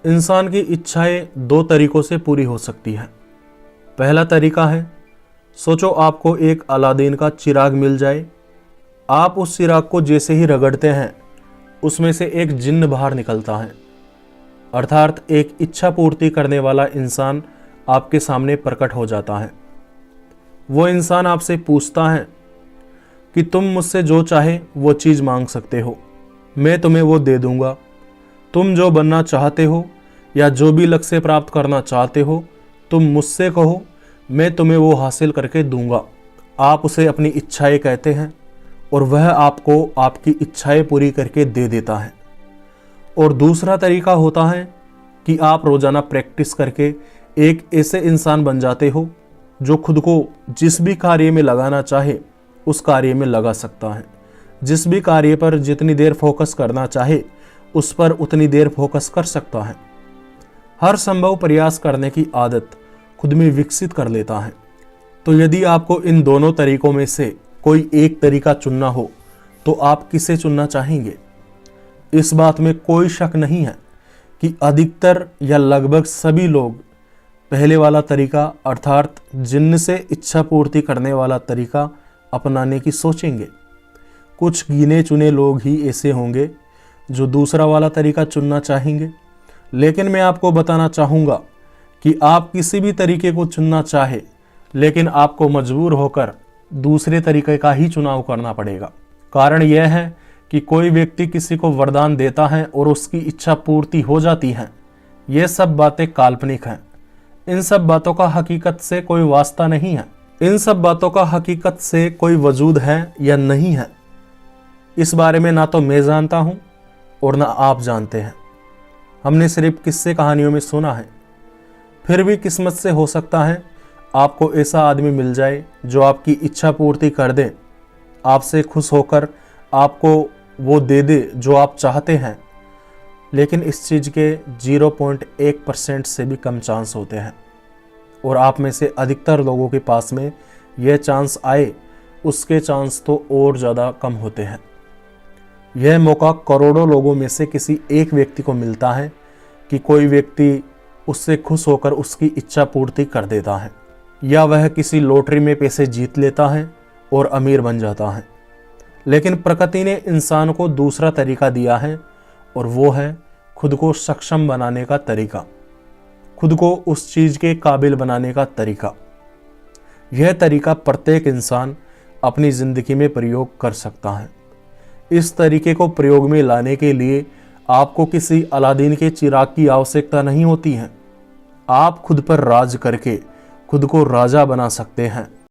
इंसान की इच्छाएं दो तरीकों से पूरी हो सकती हैं। पहला तरीका है, सोचो आपको एक अलादीन का चिराग मिल जाए। आप उस चिराग को जैसे ही रगड़ते हैं उसमें से एक जिन्न बाहर निकलता है, अर्थात एक इच्छा पूर्ति करने वाला इंसान आपके सामने प्रकट हो जाता है। वो इंसान आपसे पूछता है कि तुम मुझसे जो चाहे वो चीज़ मांग सकते हो, मैं तुम्हें वो दे दूंगा। तुम जो बनना चाहते हो या जो भी लक्ष्य प्राप्त करना चाहते हो, तुम मुझसे कहो, मैं तुम्हें वो हासिल करके दूंगा। आप उसे अपनी इच्छाएं कहते हैं और वह आपको आपकी इच्छाएं पूरी करके दे देता है। और दूसरा तरीका होता है कि आप रोज़ाना प्रैक्टिस करके एक ऐसे इंसान बन जाते हो जो खुद को जिस भी कार्य में लगाना चाहे उस कार्य में लगा सकता है। जिस भी कार्य पर जितनी देर फोकस करना चाहे उस पर उतनी देर फोकस कर सकता है। हर संभव प्रयास करने की आदत खुद में विकसित कर लेता है। तो यदि आपको इन दोनों तरीकों में से कोई एक तरीका चुनना हो तो आप किसे चुनना चाहेंगे? इस बात में कोई शक नहीं है कि अधिकतर या लगभग सभी लोग पहले वाला तरीका अर्थात जिन्न से इच्छा पूर्ति करने वाला तरीका अपनाने की सोचेंगे। कुछ गिने चुने लोग ही ऐसे होंगे जो दूसरा वाला तरीका चुनना चाहेंगे। लेकिन मैं आपको बताना चाहूँगा कि आप किसी भी तरीके को चुनना चाहे, लेकिन आपको मजबूर होकर दूसरे तरीके का ही चुनाव करना पड़ेगा। कारण यह है कि कोई व्यक्ति किसी को वरदान देता है और उसकी इच्छा पूर्ति हो जाती है। ये सब बातें काल्पनिक हैं। इन सब बातों का हकीकत से कोई वास्ता नहीं है। इन सब बातों का हकीकत से कोई वजूद है या नहीं है, इस बारे में ना तो मैं जानता हूँ और ना आप जानते हैं। हमने सिर्फ किस्से कहानियों में सुना है। फिर भी किस्मत से हो सकता है आपको ऐसा आदमी मिल जाए जो आपकी इच्छा पूर्ति कर दे, आपसे खुश होकर आपको वो दे दे जो आप चाहते हैं। लेकिन इस चीज़ के 0.1% से भी कम चांस होते हैं और आप में से अधिकतर लोगों के पास में यह चांस आए उसके चांस तो और ज़्यादा कम होते हैं। यह मौका करोड़ों लोगों में से किसी एक व्यक्ति को मिलता है कि कोई व्यक्ति उससे खुश होकर उसकी इच्छा पूर्ति कर देता है, या वह किसी लॉटरी में पैसे जीत लेता है और अमीर बन जाता है। लेकिन प्रकृति ने इंसान को दूसरा तरीका दिया है और वो है खुद को सक्षम बनाने का तरीका, खुद को उस चीज़ के काबिल बनाने का तरीका। यह तरीका प्रत्येक इंसान अपनी ज़िंदगी में प्रयोग कर सकता है। इस तरीके को प्रयोग में लाने के लिए आपको किसी अलादीन के चिराग की आवश्यकता नहीं होती है। आप खुद पर राज करके खुद को राजा बना सकते हैं।